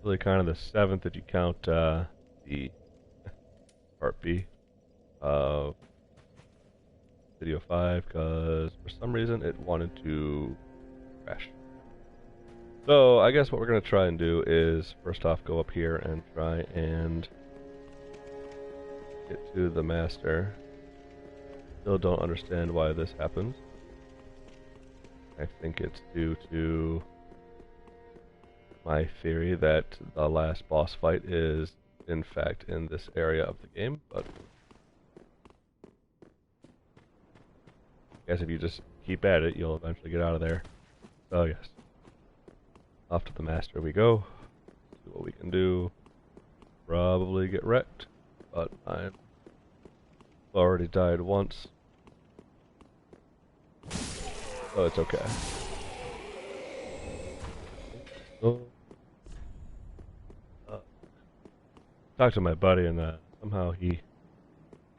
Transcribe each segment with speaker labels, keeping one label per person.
Speaker 1: really kind of the seventh if you count the part B of video 5, because for some reason it wanted to crash. So I guess what we're going to try and do is first off go up here and try and get to the master. Still don't understand why this happens. I think it's due to my theory that the last boss fight is in fact in this area of the game, but I guess if you just keep at it, you'll eventually get out of there. So yes, off to the master we go. See what we can do. Probably get wrecked, but I've already died once, so it's okay. So, talked to my buddy, and somehow he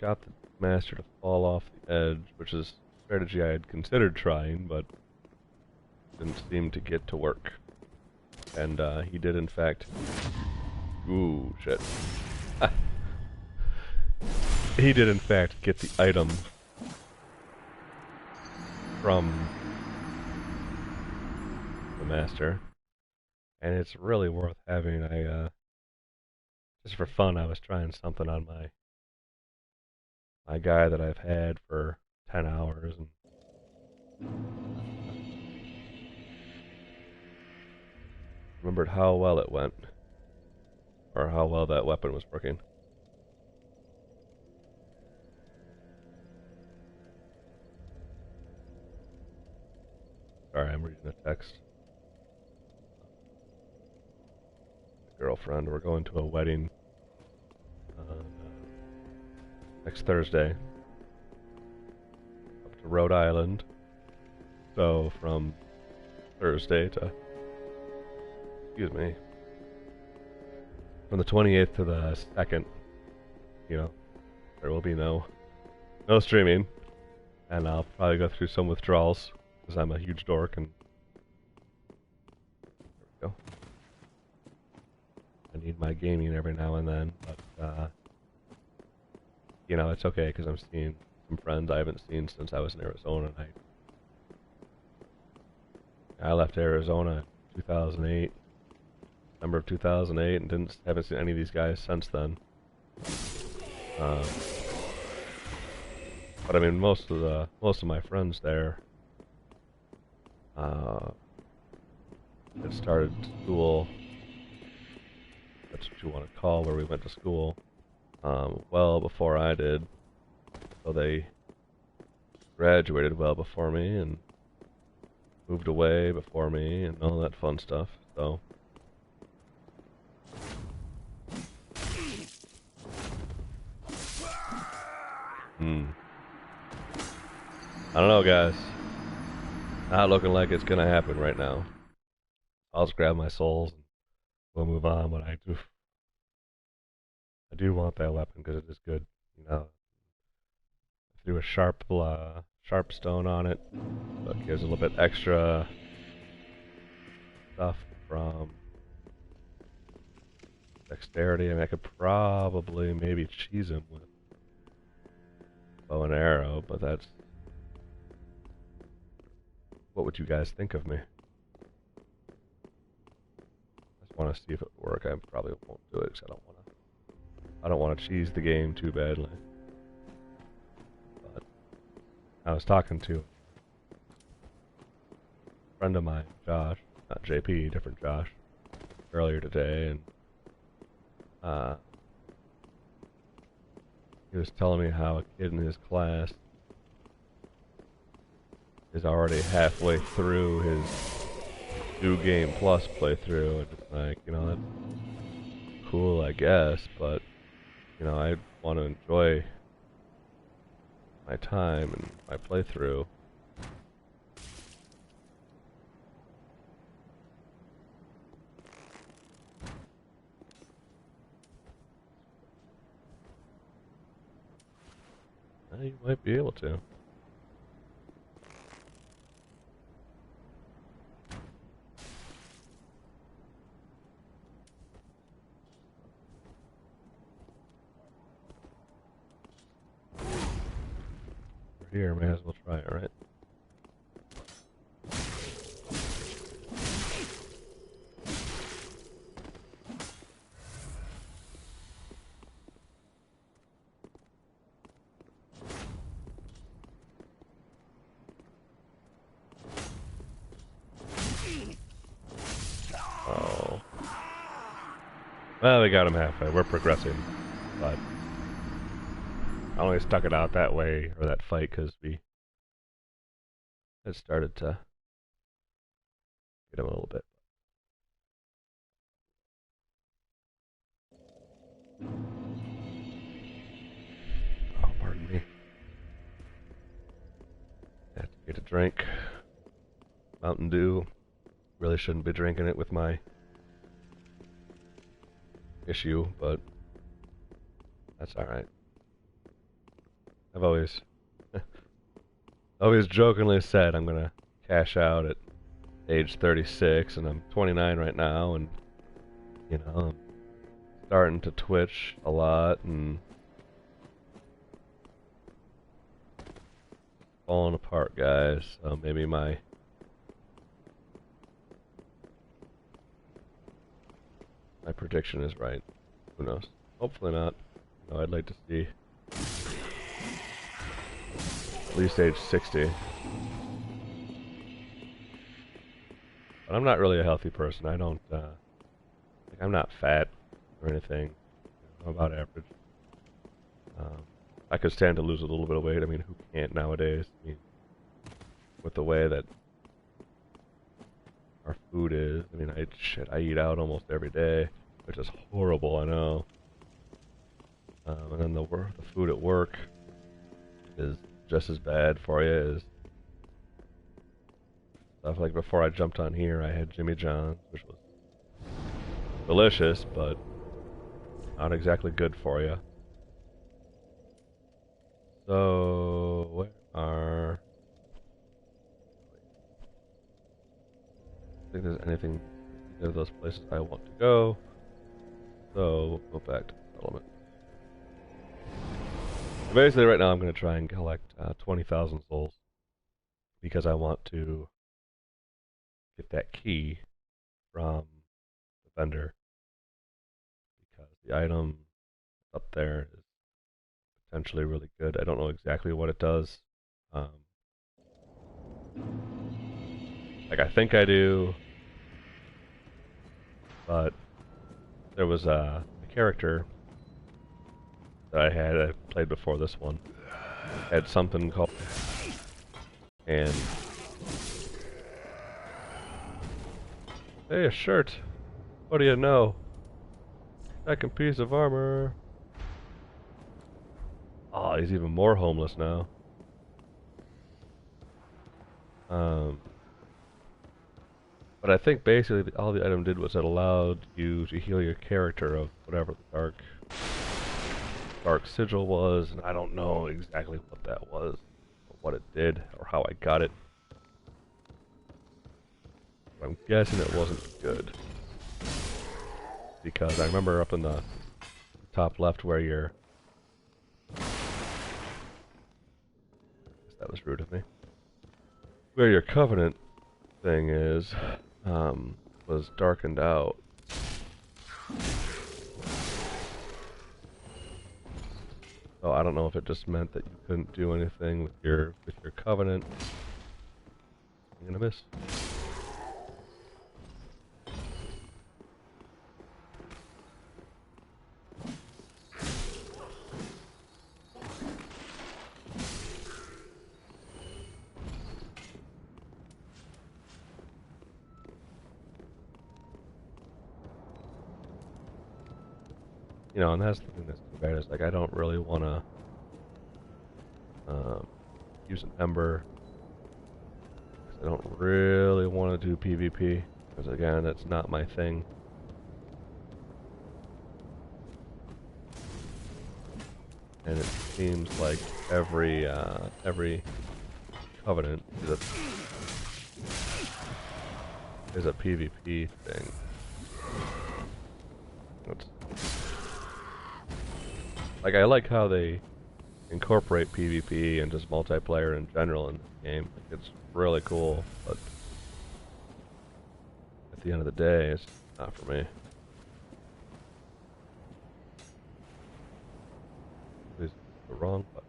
Speaker 1: got the master to fall off the edge, which is a strategy I had considered trying, but didn't seem to get to work. And he did, in fact. Ooh, shit. He did, in fact, get the item from the master, and it's really worth having. Just for fun, I was trying something on my guy that I've had for 10 hours, and remembered how well it went, or how well that weapon was working. Sorry, I'm reading a text. Girlfriend, we're going to a wedding next Thursday up to Rhode Island. So from Thursday to, excuse me, from the 28th to the 2nd, you know, there will be no streaming, and I'll probably go through some withdrawals because I'm a huge dork. And there we go. I need my gaming every now and then, but you know, it's okay because I'm seeing some friends I haven't seen since I was in Arizona. And I left Arizona in 2008, December of 2008, and haven't seen any of these guys since then. But I mean, most of my friends there had started school. That's what you want to call where we went to school. Well before I did, so they graduated well before me and moved away before me and all that fun stuff. So I don't know, guys. Not looking like it's gonna happen right now. I'll just grab my souls and we'll move on. But I do want that weapon because it is good. You know, threw a sharp stone on it, so it gives a little bit extra stuff from dexterity. I mean, I could probably maybe cheese him with bow and arrow, but that's... What would you guys think of me? I just want to see if it would work. I probably won't do it because I don't want to cheese the game too badly. But I was talking to a friend of mine, Josh, not JP, different Josh, earlier today, and he was telling me how a kid in his class is already halfway through his New Game Plus playthrough, and it's like, you know, that's cool, I guess, but, you know, I want to enjoy my time and my playthrough. You might be able to. Beer, may as well try it, right? Oh. Well, we got him halfway. We're progressing, but I only stuck it out that way, or that fight, because we had started to get him a little bit. Oh, pardon me. Had to get a drink. Mountain Dew. Really shouldn't be drinking it with my issue, but that's alright. I've always jokingly said I'm gonna cash out at age 36, and I'm 29 right now, and you know, I'm starting to twitch a lot and falling apart, guys. So maybe my prediction is right. Who knows? Hopefully not. You know, I'd like to see at least age 60. But I'm not really a healthy person. I don't, like, I'm not fat or anything. I'm about average. I could stand to lose a little bit of weight. I mean, who can't nowadays? I mean, with the way that our food is. I mean, I eat out almost every day, which is horrible, I know. And then the food at work is just as bad for you as stuff. Like before I jumped on here, I had Jimmy John's, which was delicious, but not exactly good for you. So, where are... I think there's anything of those places I want to go. So, we'll go back to the settlement. Basically, right now I'm going to try and collect 20,000 souls because I want to get that key from the vendor, because the item up there is potentially really good. I don't know exactly what it does. Like, I think I do, but there was a character that I played before this one, had something called, and hey, a shirt. What do you know? Second piece of armor. Oh, he's even more homeless now. But I think basically all the item did was it allowed you to heal your character of whatever the dark sigil was, and I don't know exactly what that was, or what it did, or how I got it. But I'm guessing it wasn't good, because I remember up in the top left where you're... that was rude of me. Where your covenant thing is, was darkened out. So I don't know if it just meant that you couldn't do anything with your covenant. I'm gonna miss. You know, and that's the thing that's too bad, is like I don't really want to use an ember, because I don't really want to do PvP, because again, that's not my thing. And it seems like every covenant is a PvP thing. Like, I like how they incorporate PvP and just multiplayer in general in this game. Like, it's really cool, but at the end of the day, it's not for me. Please, the wrong button.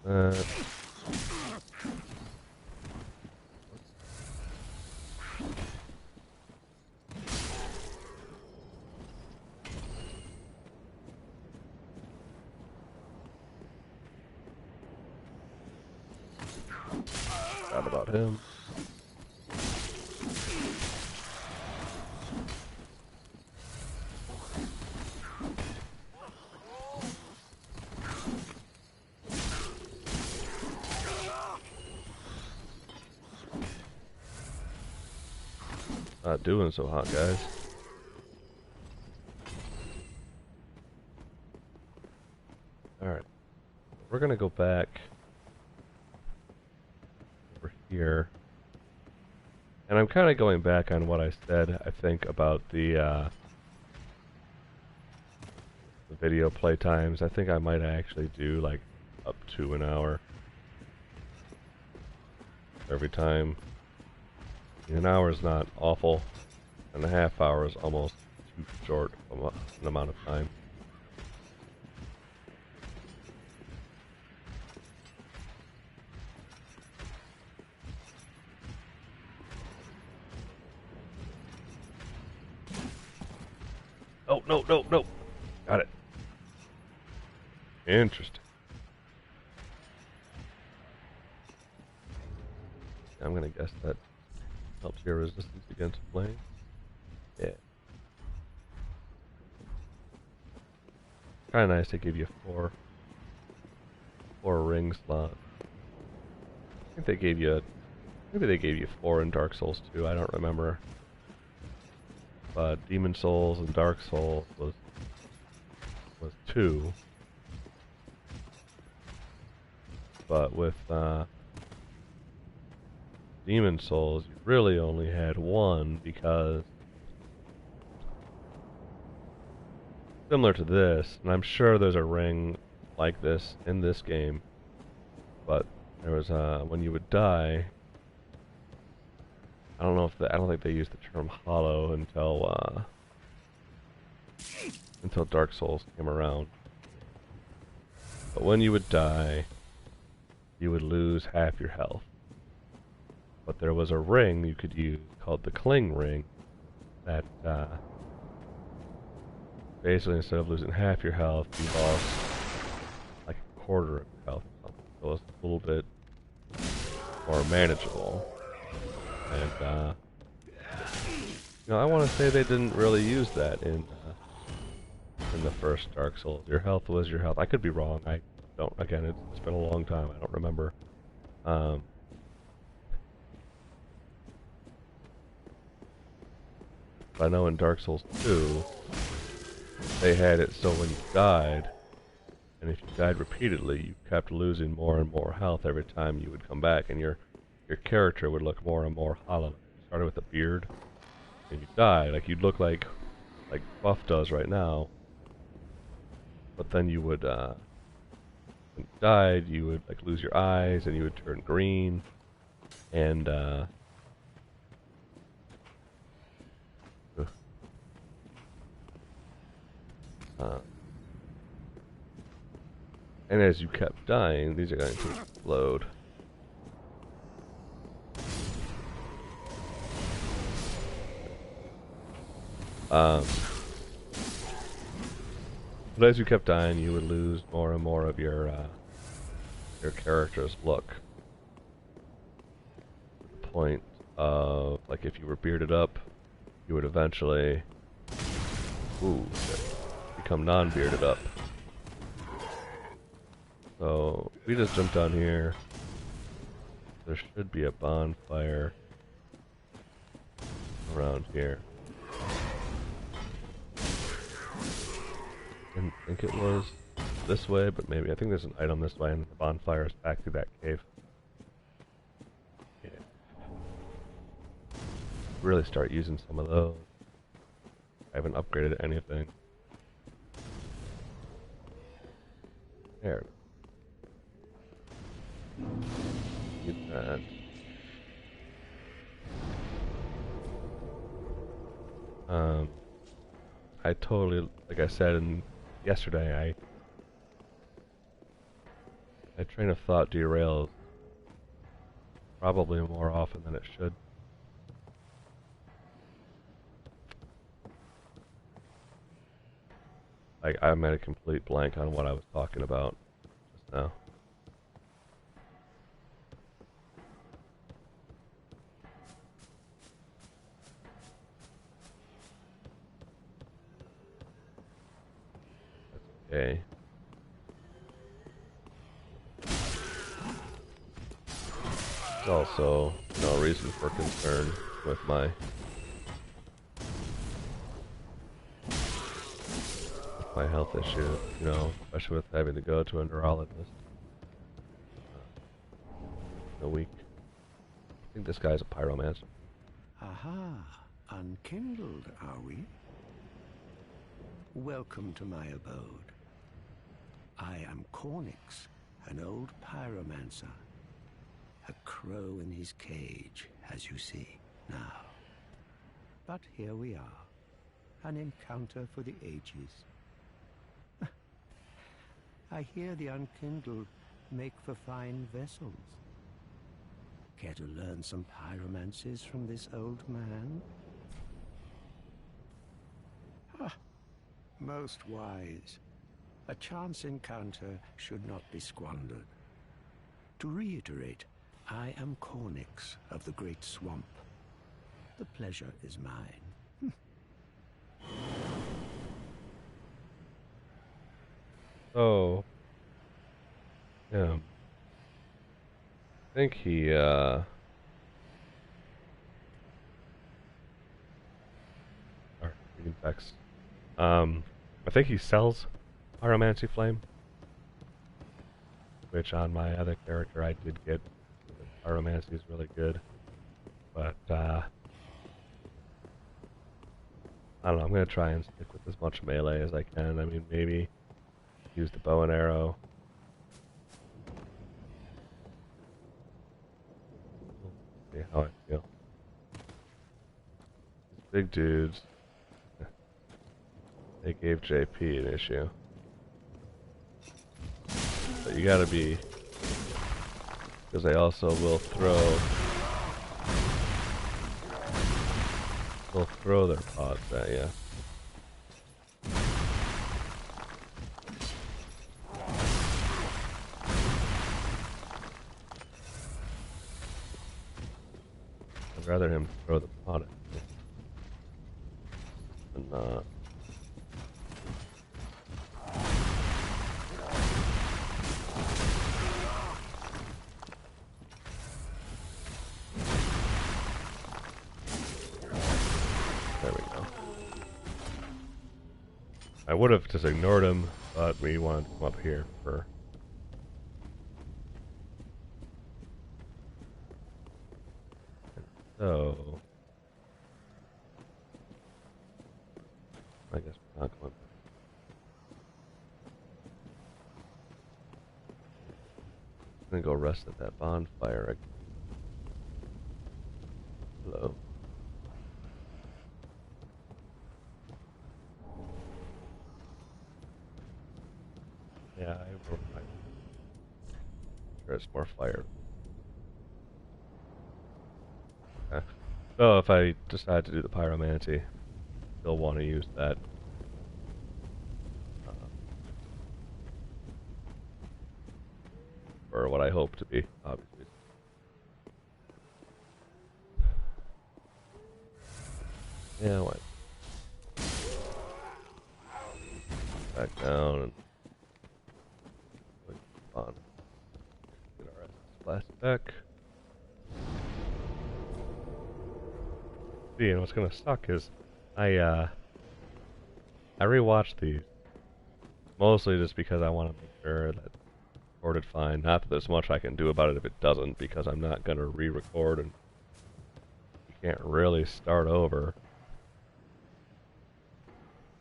Speaker 1: Yeah. Forgot about him. Not doing so hot, guys. Alright. We're gonna go back over here. And I'm kind of going back on what I said, I think, about the video play times. I think I might actually do, like, up to an hour every time. An hour is not awful, and a half hour is almost too short of an amount of time. Oh, no, no, no! Got it. Interesting. I'm gonna guess that helps your resistance against flame. Yeah. Kinda nice to give you four ring slots. I think they gave you maybe they gave you 4 in Dark Souls 2, I don't remember. But Demon Souls and Dark Souls was 2. But with Demon Souls, you really only had 1 because, similar to this, and I'm sure there's a ring like this in this game, but there was when you would die, I don't think they used the term hollow until Dark Souls came around. But when you would die, you would lose half your health. But there was a ring you could use called the Cling Ring that basically, instead of losing half your health, you lost like a quarter of your health. So it's a little bit more manageable. And I want to say they didn't really use that in the first Dark Souls. Your health was your health. I could be wrong. I don't. Again, it's been a long time. I don't remember. But I know in Dark Souls 2, they had it so when you died, and if you died repeatedly, you kept losing more and more health every time you would come back, and your character would look more and more hollow. You started with a beard, and you died, like you'd look like Buff does right now. But then you would, when you died, you would like lose your eyes, and you would turn green, and and as you kept dying, these are going to explode. But as you kept dying, you would lose more and more of your character's look. To the point of, like, if you were bearded up, you would eventually, become non-bearded up. So we just jumped down here. There should be a bonfire around here. Didn't think it was this way, but maybe. I think there's an item this way, and the bonfire is back through that cave. Yeah. Really start using some of those. I haven't upgraded anything. There. Get that. I totally, like I said yesterday, my train of thought derails probably more often than it should. Like, I'm at a complete blank on what I was talking about just now. Okay. There's also no reason for concern with my health issue, you know, especially with having to go to a neurologist in a week. I think this guy's a pyromancer.
Speaker 2: Aha, unkindled, are we? Welcome to my abode. I am Cornix, an old pyromancer. A crow in his cage, as you see now. But here we are, an encounter for the ages. I hear the unkindled make for fine vessels. Care to learn some pyromancies from this old man? Ah, most wise. A chance encounter should not be squandered. To reiterate, I am Cornix of the Great Swamp. The pleasure is mine.
Speaker 1: Oh, yeah. I think he, reading text. I think he sells Pyromancy Flame, which on my other character I did get. Pyromancy is really good, but, I don't know, I'm gonna try and stick with as much melee as I can. I mean, maybe use the bow and arrow. See how I feel. These big dudes, they gave JP an issue. But you gotta be, because they also will throw their pods at you. I'd rather him throw the pot at me than not. There we go. I would have just ignored him, but we wanted to come up here for... So... I guess we're not going... I'm gonna go rest at that bonfire again. Hello. Yeah, I will. Sure, it's more fire. Okay. So if I decide to do the pyromancy, still want to use that. Or what I hope to be, obviously. Yeah, what? Back down and on. Get our splash back. see, and what's gonna suck is I rewatched these mostly just because I want to make sure that it's recorded fine. Not that there's much I can do about it if it doesn't, because I'm not gonna re-record and you can't really start over.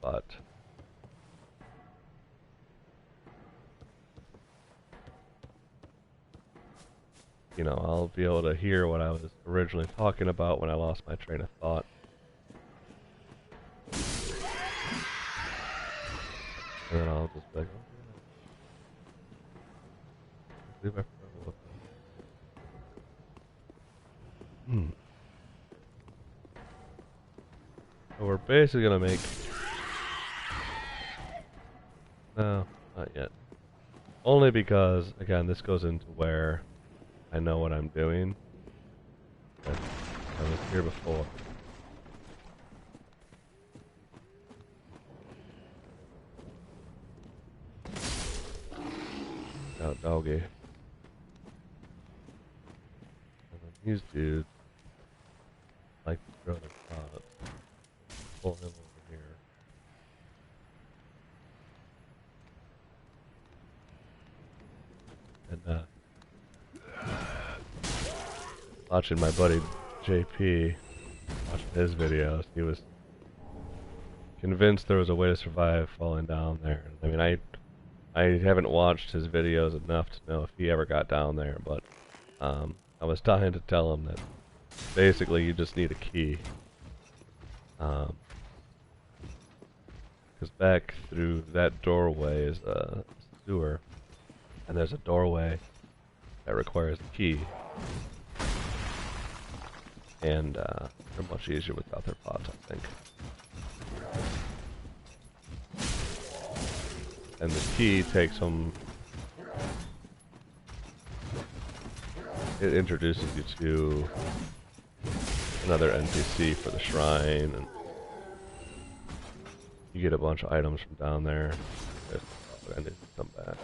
Speaker 1: But you know, I'll be able to hear what I was originally talking about when I lost my train of thought. And then I'll just be like, oh, yeah. So we're basically gonna make... No, not yet. Only because, again, this goes into where I know what I'm doing. And I was here before. Oh, doggy. And then these dudes like to throw their pots. Pull him over here. And watching my buddy JP, watching his videos, he was convinced there was a way to survive falling down there. I mean, I haven't watched his videos enough to know if he ever got down there, but I was dying to tell him that basically you just need a key. Because back through that doorway is a sewer, and there's a doorway that requires a key. And they're much easier without their pots, I think. And the key takes them... It introduces you to another NPC for the shrine, and you get a bunch of items from down there. I need to come back.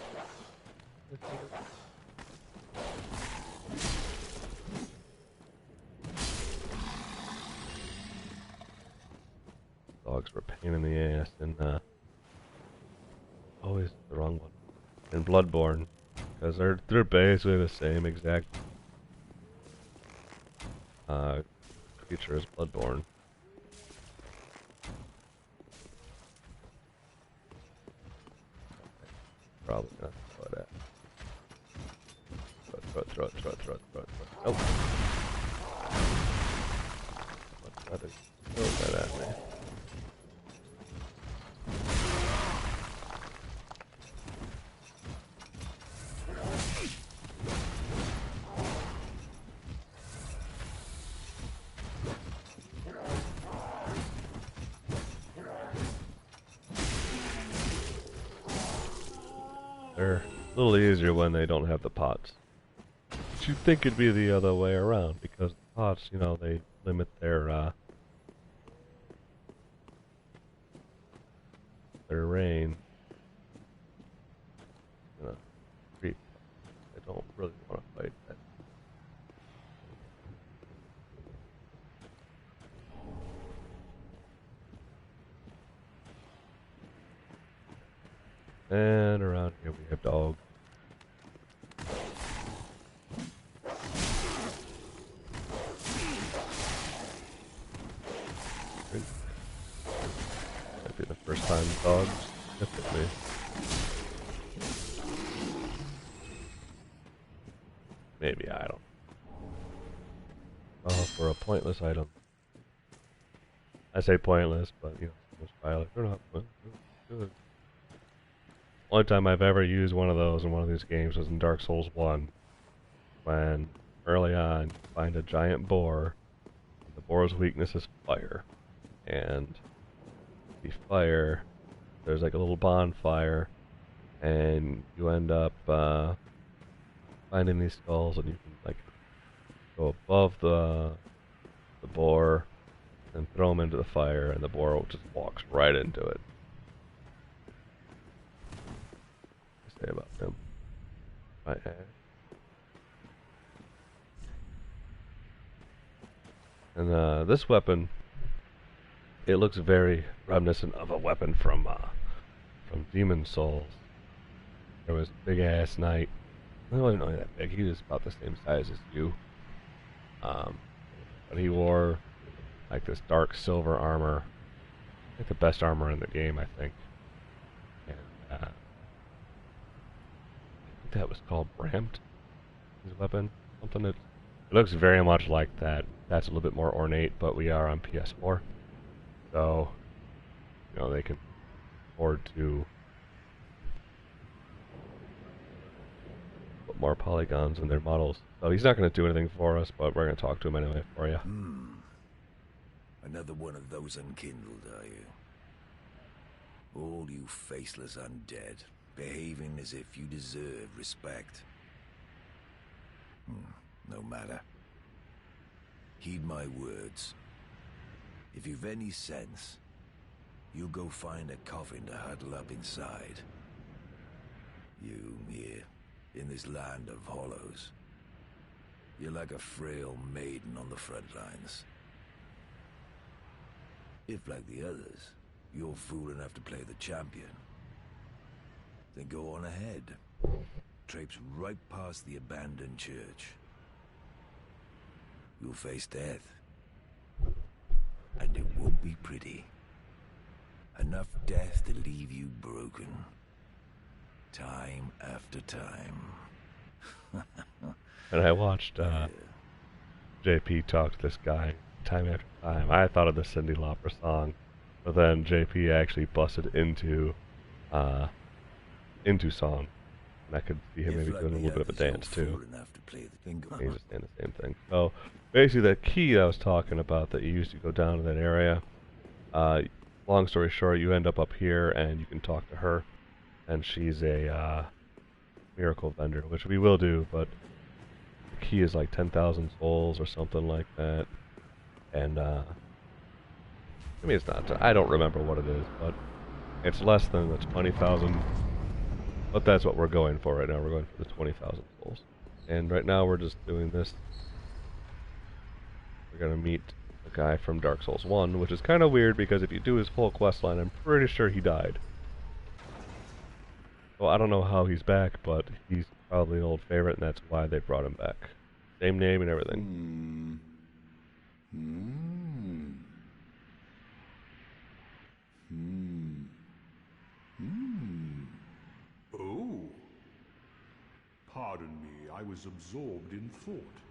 Speaker 1: Dogs were a pain in the ass, and always the wrong one. In Bloodborne, because they're basically the same exact creature as Bloodborne. Probably not throw it at. Throw it. Oh! Try to throw that at me. They're a little easier when they don't have the pots. But you'd think it'd be the other way around, because the pots, you know, they limit their range. You know, creep. I don't really want to fight that. And around here we have dogs. Might be the first time dogs sniffed at me. Maybe, I don't. Oh, for a pointless item. I say pointless, but you know, most violent. They're not good. Only time I've ever used one of those in one of these games was in Dark Souls 1. When, early on, you find a giant boar. The boar's weakness is fire. And the fire, there's like a little bonfire, and you end up finding these skulls, and you can like go above the boar and throw them into the fire, and the boar just walks right into it. Say about him. Right. And this weapon it looks very reminiscent of a weapon from Demon Souls. There was a big ass knight. He wasn't really that big. He was about the same size as you. But he wore like this dark silver armor. I think the best armor in the game, I think. And I think that was called Bramped. His weapon, something that it looks very much like that. That's a little bit more ornate, but we are on PS4, so you know they can afford to put more polygons in their models. So he's not going to do anything for us, but we're going to talk to him anyway for you.
Speaker 3: Another one of those unkindled, are you? All you faceless undead, behaving as if you deserve respect. No matter. Heed my words. If you've any sense, you'll go find a coffin to huddle up inside. You, here, in this land of hollows, you're like a frail maiden on the front lines. If, like the others, you're fool enough to play the champion, then go on ahead. Traipse right past the abandoned church. You'll face death. And it won't be pretty. Enough death to leave you broken. Time after time.
Speaker 1: And I watched JP talk to this guy time after time. I thought of the Cyndi Lauper song, but then JP actually busted into song. And I could see him maybe doing a little bit of a dance too. He's just saying the same thing. So basically the key I was talking about that you used to go down to that area, long story short, you end up here and you can talk to her, and she's a miracle vendor, which we will do, but the key is like 10,000 souls or something like that. And I mean, it's not, I don't remember what it is, but it's less than the 20,000. But that's what we're going for right now. We're going for the 20,000 souls. And right now we're just doing this. We're going to meet a guy from Dark Souls 1, which is kind of weird because if you do his full quest line, I'm pretty sure he died. Well, I don't know how he's back, but he's probably an old favorite, and that's why they brought him back. Same name and everything.
Speaker 4: Oh. Pardon me, I was absorbed in thought.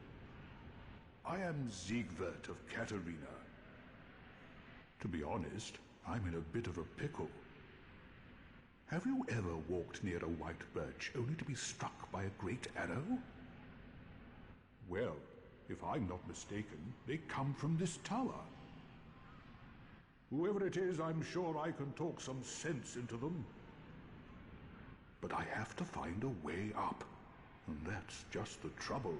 Speaker 4: I am Siegwart of Katarina. To be honest, I'm in a bit of a pickle. Have you ever walked near a white birch only to be struck by a great arrow? Well, if I'm not mistaken, they come from this tower. Whoever it is, I'm sure I can talk some sense into them. But I have to find a way up, and that's just the trouble.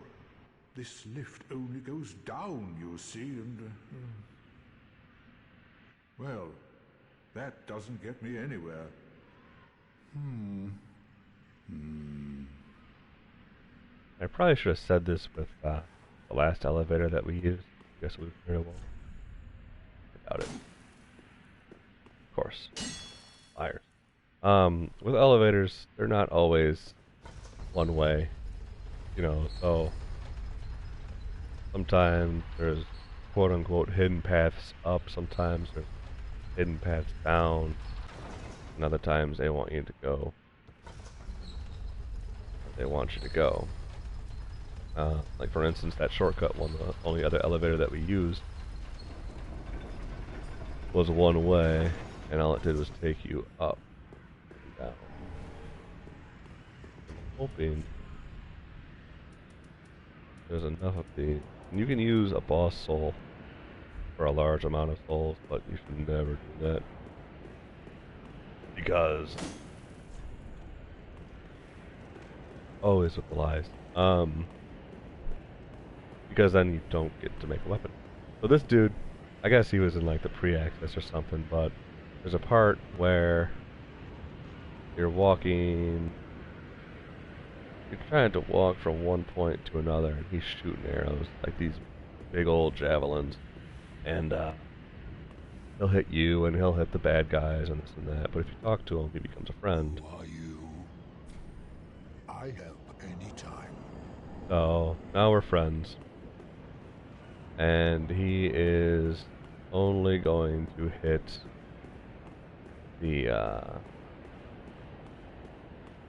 Speaker 4: This lift only goes down, you see, and... well, that doesn't get me anywhere.
Speaker 1: I probably should have said this with the last elevator that we used. I guess we were very well. I doubt it. Of course. Liars. With elevators, they're not always one way. You know, so sometimes there's quote unquote hidden paths up, sometimes there's hidden paths down, and other times they want you to go where they want you to go. Like for instance, that shortcut one, the only other elevator that we used was one way, and all it did was take you up and down. Hoping there's enough of these. And you can use a boss soul for a large amount of souls, but you should never do that. Because always with the lies. Because then you don't get to make a weapon. So this dude, I guess he was in like the pre-access or something, but there's a part where you're walking, you're trying to walk from one point to another, and he's shooting arrows, like these big old javelins, and he'll hit you and he'll hit the bad guys and this and that. But if you talk to him, he becomes a friend.
Speaker 4: Who are you? I help anytime.
Speaker 1: So now we're friends. And he is only going to hit the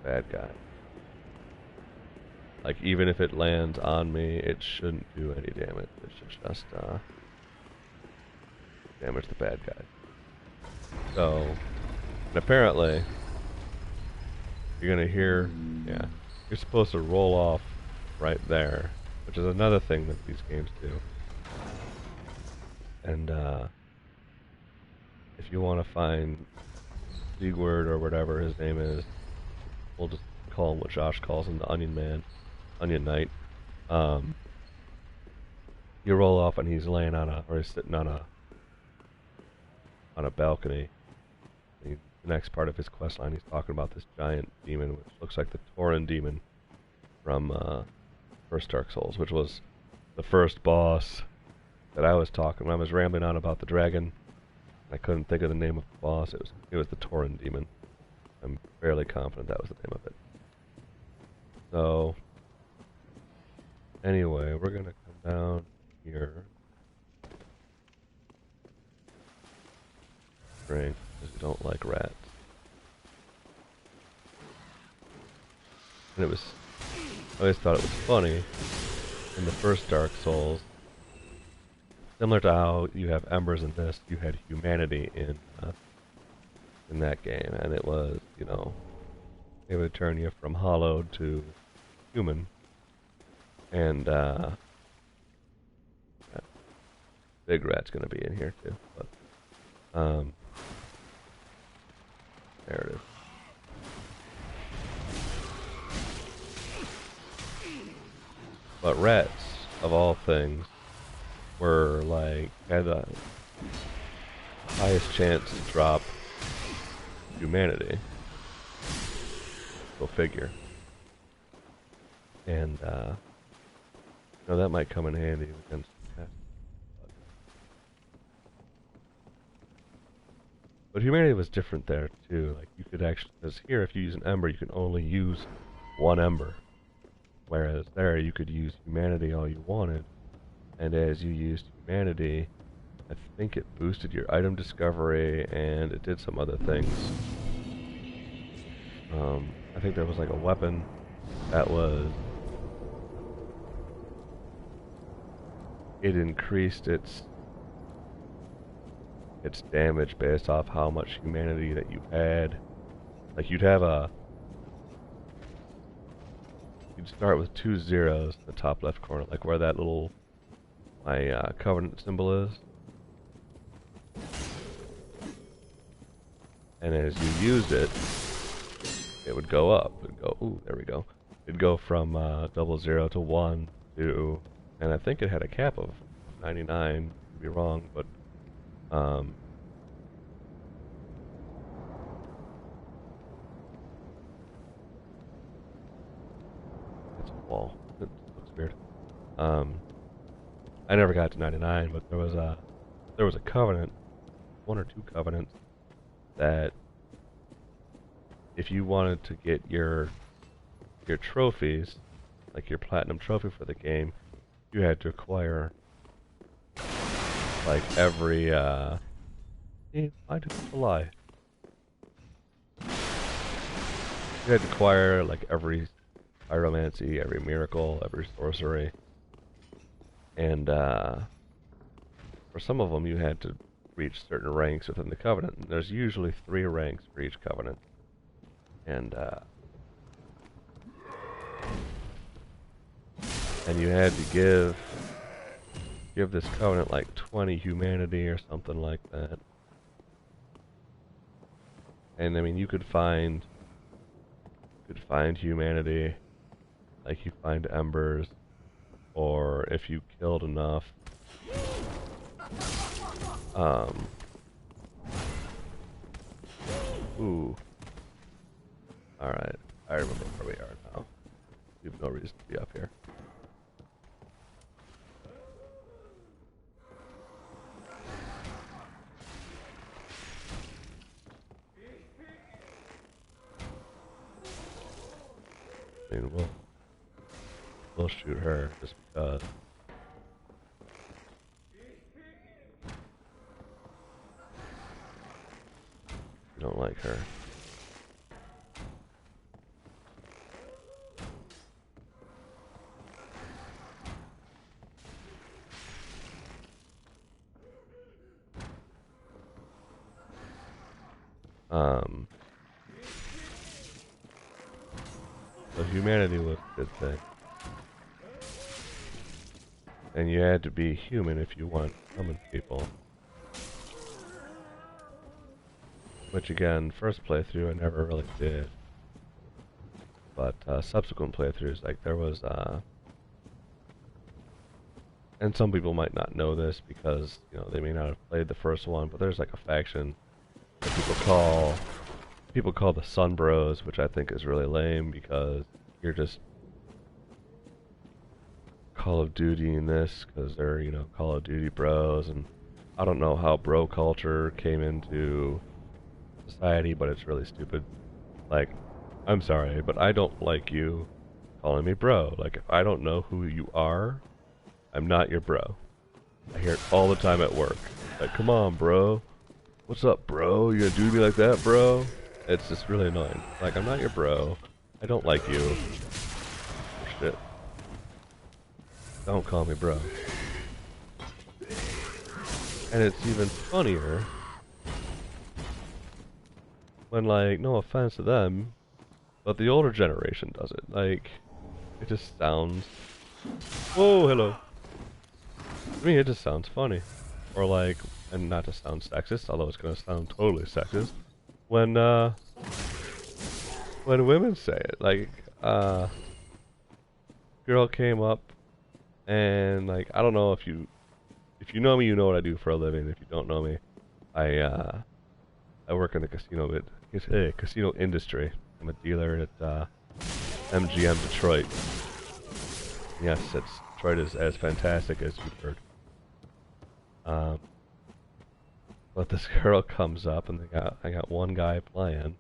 Speaker 1: bad guy. Like, even if it lands on me, it shouldn't do any damage. It should just damage the bad guy. So, and apparently, you're gonna hear, yeah, you're supposed to roll off right there, which is another thing that these games do. And if you want to find Siegward or whatever his name is, we'll just call him what Josh calls him, the Onion Man, Onion Knight. You roll off and he's laying on a, or he's sitting on a balcony. The next part of his quest line, he's talking about this giant demon, which looks like the Tauren demon from first Dark Souls, which was the first boss that I was talking when I was rambling on about the dragon. I couldn't think of the name of the boss. It was the Tauren demon. I'm fairly confident that was the name of it. So anyway, we're gonna come down here. Drink, because we don't like rats. And I always thought it was funny in the first Dark Souls, similar to how you have embers in this, you had humanity in that game, and it was, you know, it would turn you from hollowed to human, and big rat's gonna be in here too, but there it is. But rats, of all things, were like, had the highest chance to drop humanity. Go figure. And, you know, that might come in handy against cats. But humanity was different there, too. Like, you could actually, because here, if you use an ember, you can only use one ember. Whereas there, you could use humanity all you wanted. And as you used humanity, I think it boosted your item discovery, and it did some other things. I think there was like a weapon that was... It increased its damage based off how much humanity that you had. Like, you'd have a... You'd start with 2 zeros in the top left corner, like where that little... my covenant symbol is. And as you used it, it would go up. It would go, ooh, there we go. It'd go from 00 to 1 to, and I think it had a cap of 99. Could be wrong, but it's a wall. It looks weird. I never got to 99, but there was a covenant, 1 or 2 covenants, that if you wanted to get your trophies, like your platinum trophy for the game, you had to acquire like every I did a lie. You had to acquire like every pyromancy, every miracle, every sorcery. And for some of them, you had to reach certain ranks within the Covenant. And there's usually 3 ranks for each Covenant. And you had to give this Covenant like 20 humanity or something like that. And I mean, you could find humanity, like you find embers, or if you killed enough, ooh. Alright, I remember where we are now. We have no reason to be up here. mean, we'll shoot her just because. We don't like her. So humanity was a good thing. And you had to be human if you want common people. Which again, first playthrough I never really did. But subsequent playthroughs, like there was, and some people might not know this because, you know, they may not have played the first one, but there's like a faction that people call the Sun Bros, which I think is really lame because you're just Call of Duty in this because they're, you know, Call of Duty bros, and I don't know how bro culture came into society, but it's really stupid. Like, I'm sorry, but I don't like you calling me bro. Like, if I don't know who you are, I'm not your bro. I hear it all the time at work. Like, come on, bro. What's up, bro? You gonna do me like that, bro? It's just really annoying. Like, I'm not your bro. I don't like you. Shit. Don't call me bro. And it's even funnier when, like, no offense to them, but the older generation does it. Like, it just sounds... Whoa, hello. To me, it just sounds funny. Or like, and not to sound sexist, although it's gonna sound totally sexist, when women say it. Like, girl came up, and like, I don't know if you know me, you know what I do for a living. If you don't know me, I work in the casino industry. I'm a dealer at MGM Detroit. Yes, Detroit is as fantastic as you've heard. But this girl comes up, and I got one guy playing,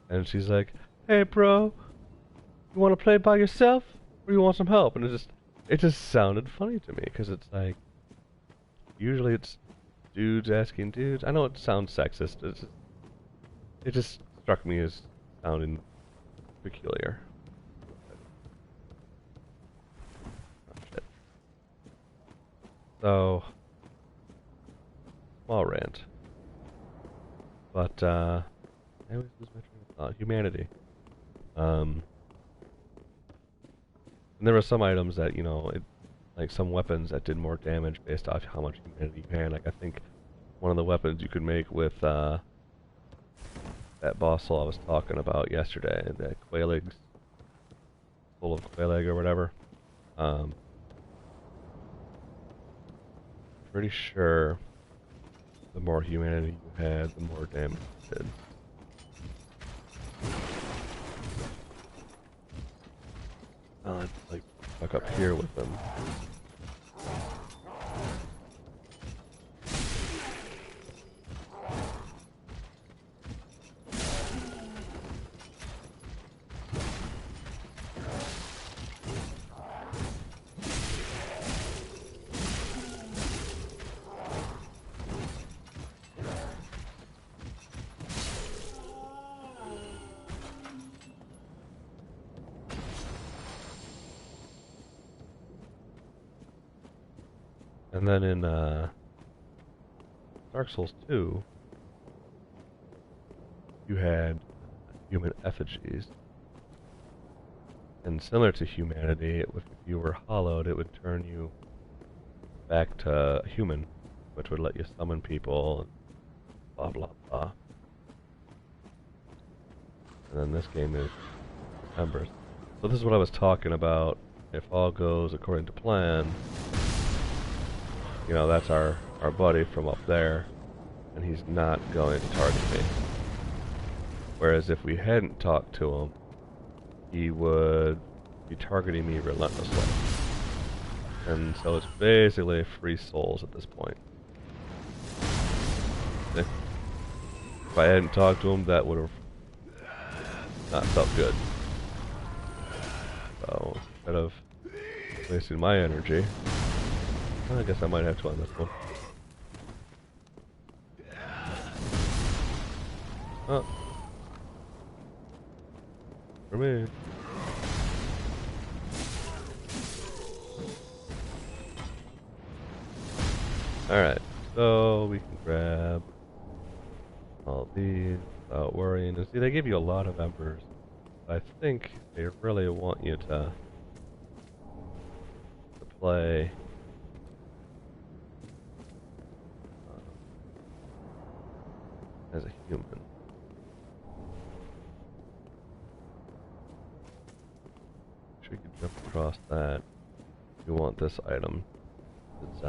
Speaker 1: and she's like, "Hey, bro, you want to play by yourself, or you want some help?" And it just sounded funny to me because it's like, usually it's dudes asking dudes. I know it sounds sexist. It just struck me as sounding peculiar. Oh, shit. So, small rant. But, I always lose my train of thought. Humanity. And there were some items that, you know, like some weapons that did more damage based off how much humanity you had. Like, I think one of the weapons you could make with, that boss soul I was talking about yesterday, that Quaalig's full of Quaalig or whatever. Pretty sure the more humanity you had, the more damage it did. I'd like fuck up here with them. And then in Dark Souls 2, you had human effigies. And similar to humanity, if you were hollowed, it would turn you back to human, which would let you summon people, and blah blah blah. And then this game is Embers. So this is what I was talking about. If all goes according to plan, you know, that's our buddy from up there, and he's not going to target me. Whereas if we hadn't talked to him, he would be targeting me relentlessly. And so it's basically free souls at this point. If I hadn't talked to him, that would have not felt good. So instead of wasting my energy, I guess I might have to on this one. Oh. For me. Alright, so we can grab all these without worrying. And see, they give you a lot of embers. I think they really want you to play as a human. Sure you can jump across that. You want this item. It's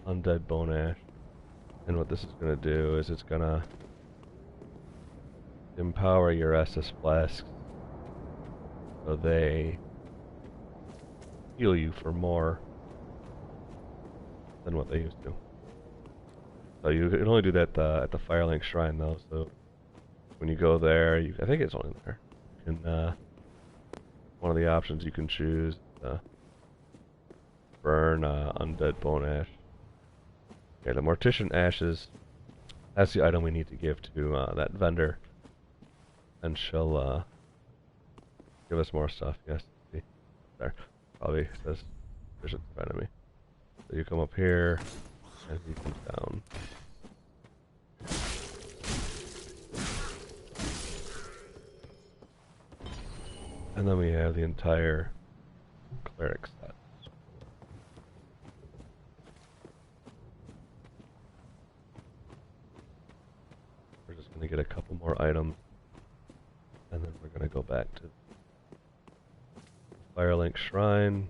Speaker 1: Undead Bone Ash. And what this is going to do is it's going to empower your Estus Flasks so they heal you for more than what they used to. So you can only do that at the Firelink Shrine though, so when you go there, I think it's only there. You can, one of the options you can choose, burn Undead Bone Ash. Okay, the Mortician Ashes, that's the item we need to give to that vendor. And she'll give us more stuff, yes. See, there. Probably says there's in front of me. So you come up here, and he comes down. And then we have the entire cleric set. We're just going to get a couple more items, and then we're going to go back to Firelink Shrine,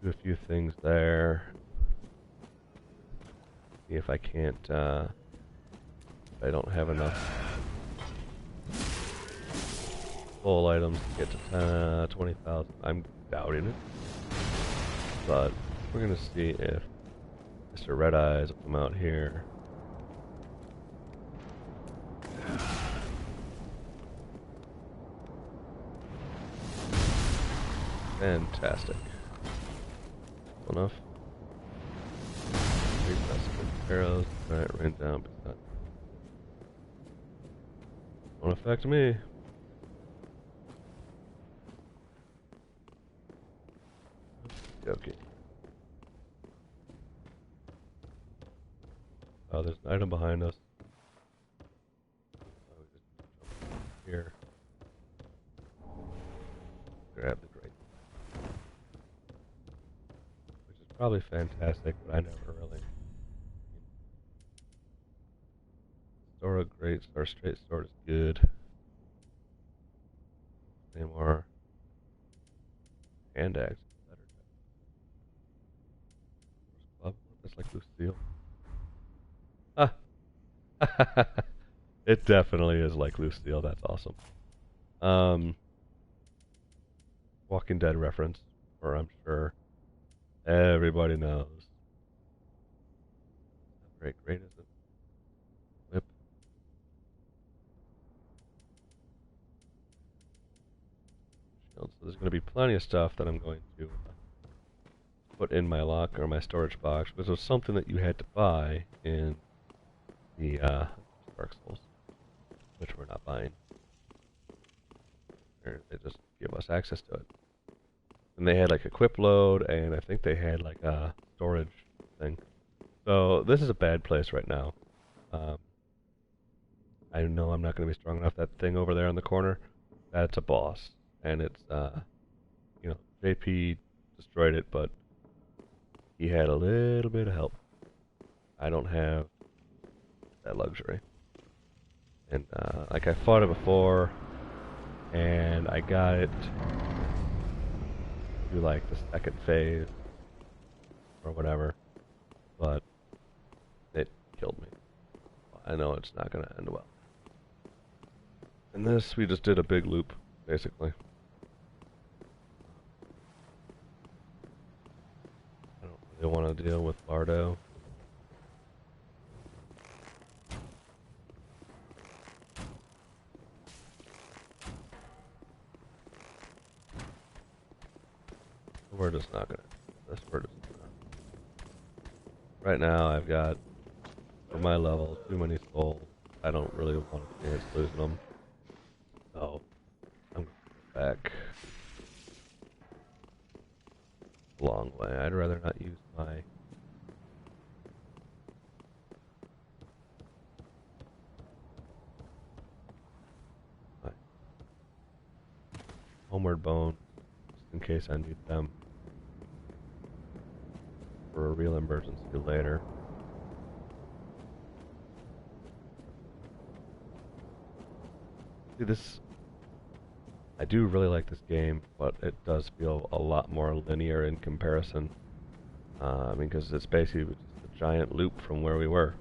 Speaker 1: do a few things there, see if I can't, if I don't have enough full items to get to 20,000. I'm doubting it, but we're going to see if Mr. Red Eyes will come out here. Fantastic. Enough. Arrows. Alright, rain down. Won't affect me. Okay. Oh, there's an item behind us. Oh, we just jump here. Grab the great. Which is probably fantastic, but I never really. Store a great or straight sword is good. Any more hand axe is better. Club, that's like Lucille. Ah, it definitely is like Lucille. That's awesome. Walking Dead reference, or I'm sure everybody knows. Not very great, is it? Whip. Shield. So there's going to be plenty of stuff that I'm going to put in my locker or my storage box, because it was something that you had to buy in the Dark Souls, which we're not buying. They just give us access to it. And they had like a equip load, and I think they had like a storage thing. So this is a bad place right now. I know I'm not going to be strong enough. That thing over there in the corner, that's a boss. And it's, you know, JP destroyed it, but he had a little bit of help. I don't have that luxury. And, like I fought it before, and I got it through like the second phase, or whatever, but it killed me. I know it's not going to end well. And this, we just did a big loop, basically. I don't really want to deal with Bardo. We're just not gonna do this. We're just gonna... Right now, I've got, for my level, too many souls. I don't really want to chance losing them. So, I'm gonna go back a long way. I'd rather not use my... homeward bone, just in case I need them for a real emergency later. See, this... I do really like this game, but it does feel a lot more linear in comparison. I mean, because it's basically just a giant loop from where we were.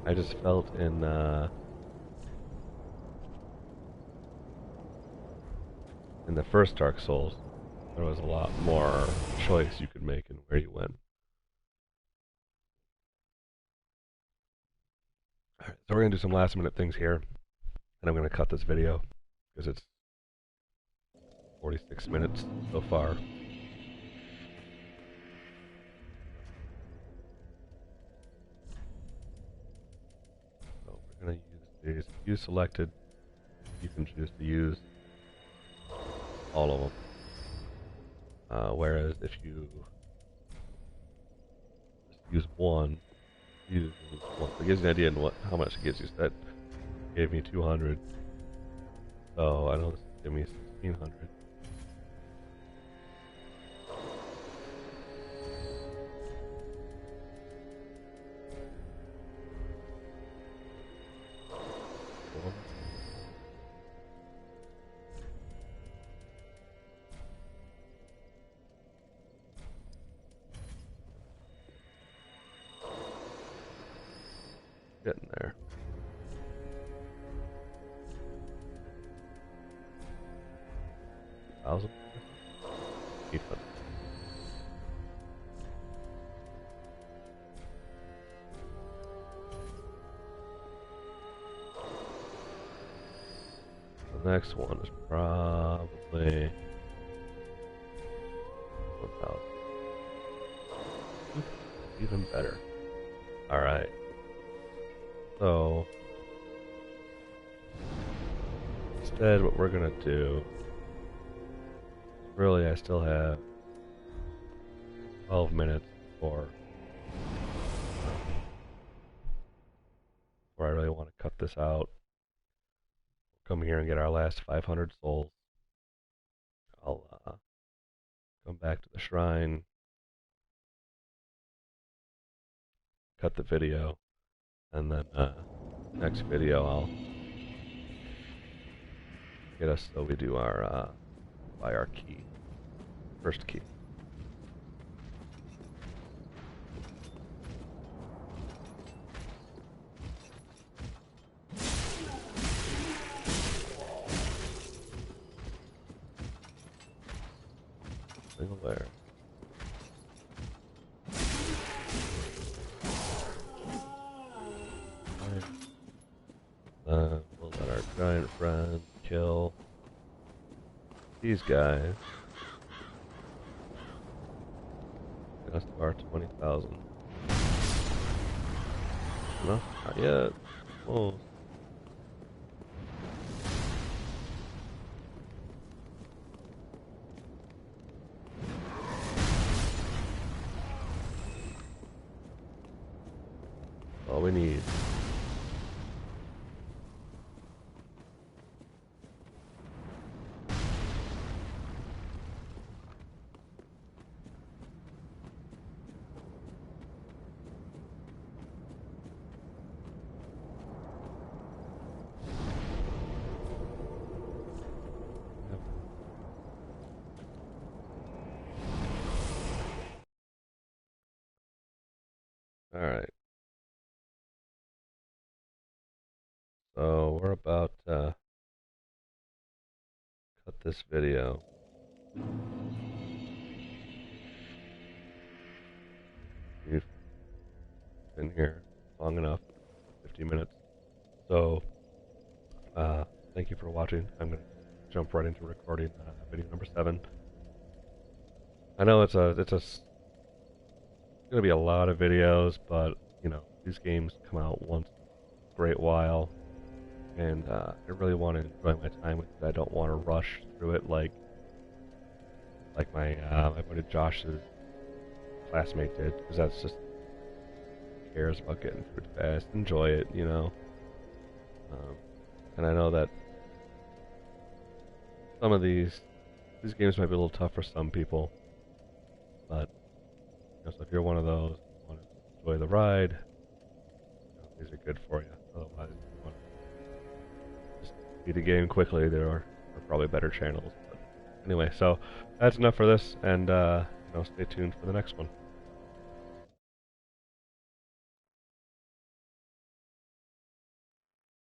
Speaker 1: I just felt in the first Dark Souls, there was a lot more choice you could make in where you went. Alright, so we're going to do some last minute things here, and I'm going to cut this video, because it's 46 minutes so far. So we're going to use these. If you selected, you can choose to use all of them. Whereas if you just use one, it gives you an idea of how much it gives you. So that gave me 200. So I know this gave me 1600. Getting there. $1,000? Keep it. The next one is probably 1,000. Even better. Alright. So, instead what we're gonna do, really I still have 12 minutes before I really want to cut this out. Come here and get our last 500 souls. I'll come back to the shrine, cut the video, and then next video I'll get us so we do our buy our key, first key. Single there. We'll let our giant friend kill these guys. That's our 20,000. No, not yet. Oh. All we need. Alright. So we're about to cut this video. We've been here long enough, 50 minutes. So thank you for watching. I'm going to jump right into recording video number 7. I know it's going to be a lot of videos, but you know, these games come out once in a great while, and I really want to enjoy my time with it. I don't want to rush through it like my buddy Josh's classmate did, because that's just cares about getting through it fast. Enjoy it, you know. And I know that some of these games might be a little tough for some people, but you know, so if you're one of those who want to enjoy the ride, you know, these are good for you. Otherwise, if you want to just beat a game quickly, there are probably better channels. But anyway, so that's enough for this, and you know, stay tuned for the next one.